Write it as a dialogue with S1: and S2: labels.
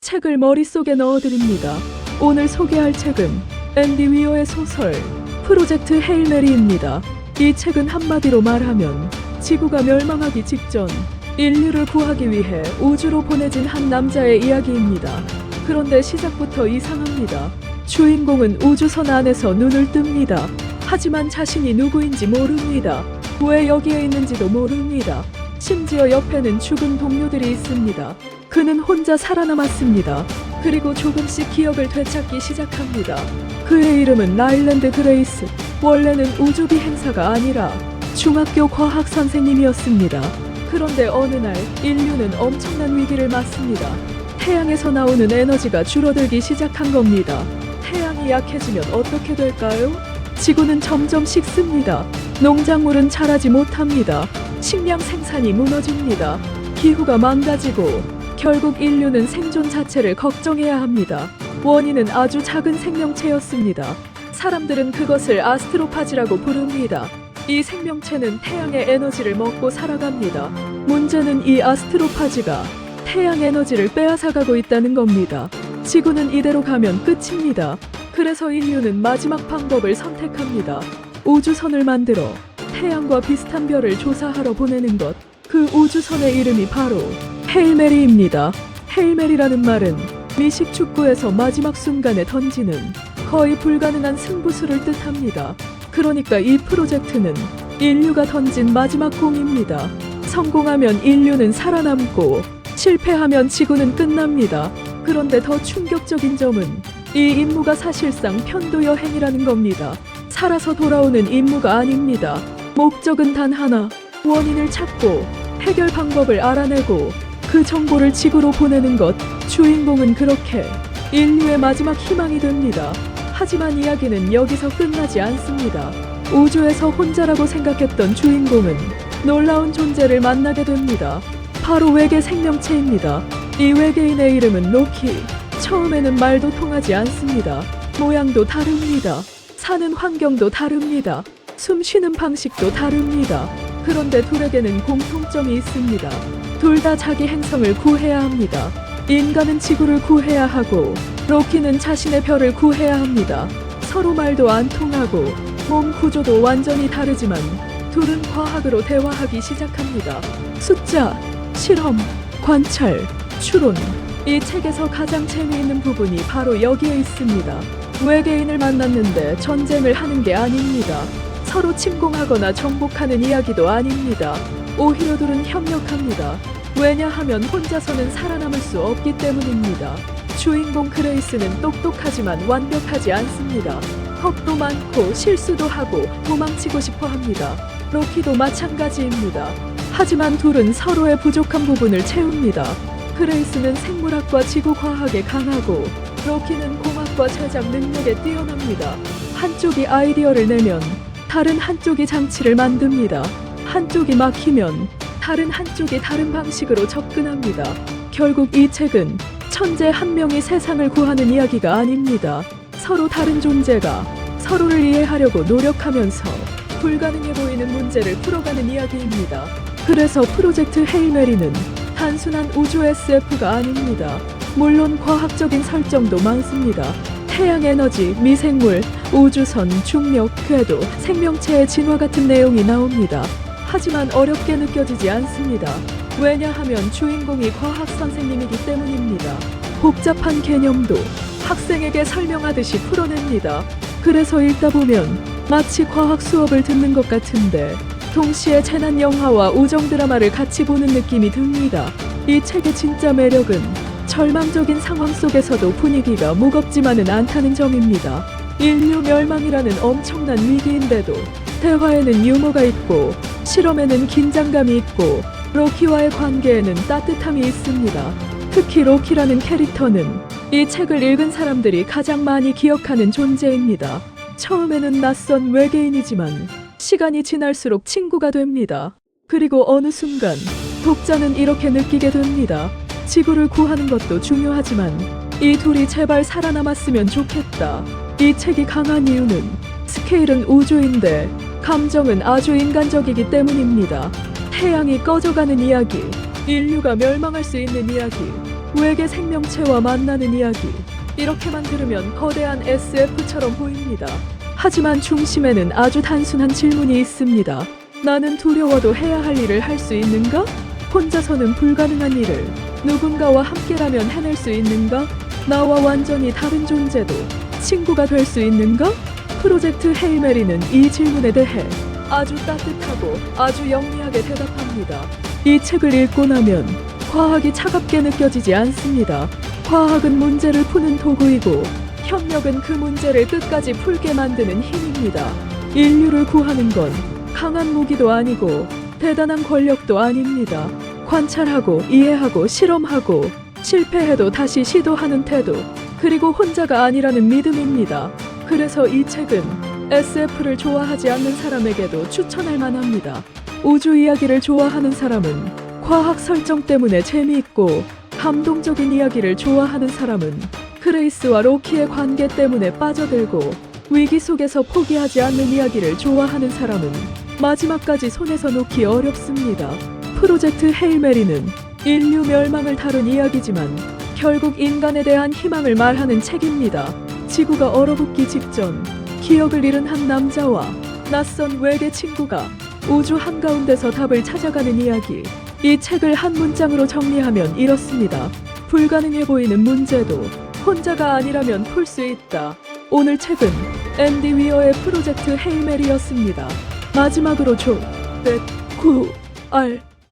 S1: 책을 머릿속에 넣어드립니다. 오늘 소개할 책은 앤디 위어의 소설 프로젝트 헤일 메리입니다. 이 책은 한마디로 말하면 지구가 멸망하기 직전 인류를 구하기 위해 우주로 보내진 한 남자의 이야기입니다. 그런데 시작부터 이상합니다. 주인공은 우주선 안에서 눈을 뜹니다. 하지만 자신이 누구인지 모릅니다. 왜 여기에 있는지도 모릅니다. 심지어 옆에는 죽은 동료들이 있습니다. 그는 혼자 살아남았습니다. 그리고 조금씩 기억을 되찾기 시작합니다. 그의 이름은 라일랜드 그레이스. 원래는 우주 비행사가 아니라 중학교 과학 선생님이었습니다. 그런데 어느 날 인류는 엄청난 위기를 맞습니다. 태양에서 나오는 에너지가 줄어들기 시작한 겁니다. 태양이 약해지면 어떻게 될까요? 지구는 점점 식습니다. 농작물은 자라지 못합니다. 식량 생산이 무너집니다. 기후가 망가지고 결국 인류는 생존 자체를 걱정해야 합니다. 원인은 아주 작은 생명체였습니다. 사람들은 그것을 아스트로파지라고 부릅니다. 이 생명체는 태양의 에너지를 먹고 살아갑니다. 문제는 이 아스트로파지가 태양 에너지를 빼앗아가고 있다는 겁니다. 지구는 이대로 가면 끝입니다. 그래서 인류는 마지막 방법을 선택합니다. 우주선을 만들어 태양과 비슷한 별을 조사하러 보내는 것. 그 우주선의 이름이 바로 헤일 메리입니다. 헤일 메리라는 말은 미식 축구에서 마지막 순간에 던지는 거의 불가능한 승부수를 뜻합니다. 그러니까 이 프로젝트는 인류가 던진 마지막 공입니다. 성공하면 인류는 살아남고 실패하면 지구는 끝납니다. 그런데 더 충격적인 점은 이 임무가 사실상 편도 여행이라는 겁니다. 살아서 돌아오는 임무가 아닙니다. 목적은 단 하나, 원인을 찾고 해결 방법을 알아내고 그 정보를 지구로 보내는 것. 주인공은 그렇게 인류의 마지막 희망이 됩니다. 하지만 이야기는 여기서 끝나지 않습니다. 우주에서 혼자라고 생각했던 주인공은 놀라운 존재를 만나게 됩니다. 바로 외계 생명체입니다. 이 외계인의 이름은 로키. 처음에는 말도 통하지 않습니다. 모양도 다릅니다. 사는 환경도 다릅니다. 숨 쉬는 방식도 다릅니다. 그런데 둘에게는 공통점이 있습니다. 둘 다 자기 행성을 구해야 합니다. 인간은 지구를 구해야 하고 로키는 자신의 별을 구해야 합니다. 서로 말도 안 통하고 몸 구조도 완전히 다르지만 둘은 과학으로 대화하기 시작합니다. 숫자, 실험, 관찰, 추론. 이 책에서 가장 재미있는 부분이 바로 여기에 있습니다. 외계인을 만났는데 전쟁을 하는 게 아닙니다. 서로 침공하거나 정복하는 이야기도 아닙니다. 오히려 둘은 협력합니다. 왜냐하면 혼자서는 살아남을 수 없기 때문입니다. 주인공 그레이스는 똑똑하지만 완벽하지 않습니다. 겁도 많고 실수도 하고 도망치고 싶어 합니다. 로키도 마찬가지입니다. 하지만 둘은 서로의 부족한 부분을 채웁니다. 그레이스는 생물학과 지구과학에 강하고 로키는 공학과 제작 능력에 뛰어납니다. 한쪽이 아이디어를 내면 다른 한쪽이 장치를 만듭니다. 한쪽이 막히면 다른 한쪽이 다른 방식으로 접근합니다. 결국 이 책은 천재 한 명이 세상을 구하는 이야기가 아닙니다. 서로 다른 존재가 서로를 이해하려고 노력하면서 불가능해 보이는 문제를 풀어가는 이야기입니다. 그래서 프로젝트 헤일 메리는 단순한 우주 SF가 아닙니다. 물론 과학적인 설정도 많습니다. 태양 에너지, 미생물, 우주선, 중력, 궤도, 생명체의 진화 같은 내용이 나옵니다. 하지만 어렵게 느껴지지 않습니다. 왜냐하면 주인공이 과학 선생님이기 때문입니다. 복잡한 개념도 학생에게 설명하듯이 풀어냅니다. 그래서 읽다 보면 마치 과학 수업을 듣는 것 같은데 동시에 재난 영화와 우정 드라마를 같이 보는 느낌이 듭니다. 이 책의 진짜 매력은 절망적인 상황 속에서도 분위기가 무겁지만은 않다는 점입니다. 인류 멸망이라는 엄청난 위기인데도 대화에는 유머가 있고 실험에는 긴장감이 있고 로키와의 관계에는 따뜻함이 있습니다. 특히 로키라는 캐릭터는 이 책을 읽은 사람들이 가장 많이 기억하는 존재입니다. 처음에는 낯선 외계인이지만 시간이 지날수록 친구가 됩니다. 그리고 어느 순간 독자는 이렇게 느끼게 됩니다. 지구를 구하는 것도 중요하지만 이 둘이 제발 살아남았으면 좋겠다. 이 책이 강한 이유는 스케일은 우주인데 감정은 아주 인간적이기 때문입니다. 태양이 꺼져가는 이야기, 인류가 멸망할 수 있는 이야기, 외계 생명체와 만나는 이야기. 이렇게만 들으면 거대한 SF처럼 보입니다. 하지만 중심에는 아주 단순한 질문이 있습니다. 나는 두려워도 해야 할 일을 할 수 있는가? 혼자서는 불가능한 일을 누군가와 함께라면 해낼 수 있는가? 나와 완전히 다른 존재도 친구가 될 수 있는가? 프로젝트 헤일 메리는 이 질문에 대해 아주 따뜻하고 아주 영리하게 대답합니다. 이 책을 읽고 나면 과학이 차갑게 느껴지지 않습니다. 과학은 문제를 푸는 도구이고 협력은 그 문제를 끝까지 풀게 만드는 힘입니다. 인류를 구하는 건 강한 무기도 아니고 대단한 권력도 아닙니다. 관찰하고 이해하고 실험하고 실패해도 다시 시도하는 태도, 그리고 혼자가 아니라는 믿음입니다. 그래서 이 책은 SF를 좋아하지 않는 사람에게도 추천할 만합니다. 우주 이야기를 좋아하는 사람은, 과학 설정 때문에 재미있고 감동적인 이야기를 좋아하는 사람은 그레이스와 로키의 관계 때문에 빠져들고 위기 속에서 포기하지 않는 이야기를 좋아하는 사람은 마지막까지 손에서 놓기 어렵습니다. 프로젝트 헤일 메리는 인류 멸망을 다룬 이야기지만 결국 인간에 대한 희망을 말하는 책입니다. 지구가 얼어붙기 직전 기억을 잃은 한 남자와 낯선 외계 친구가 우주 한가운데서 답을 찾아가는 이야기. 이 책을 한 문장으로 정리하면 이렇습니다. 불가능해 보이는 문제도 혼자가 아니라면 풀 수 있다. 오늘 책은 앤디 위어의 프로젝트 헤일 메리였습니다. 마지막으로 조, 넷, 구, 알,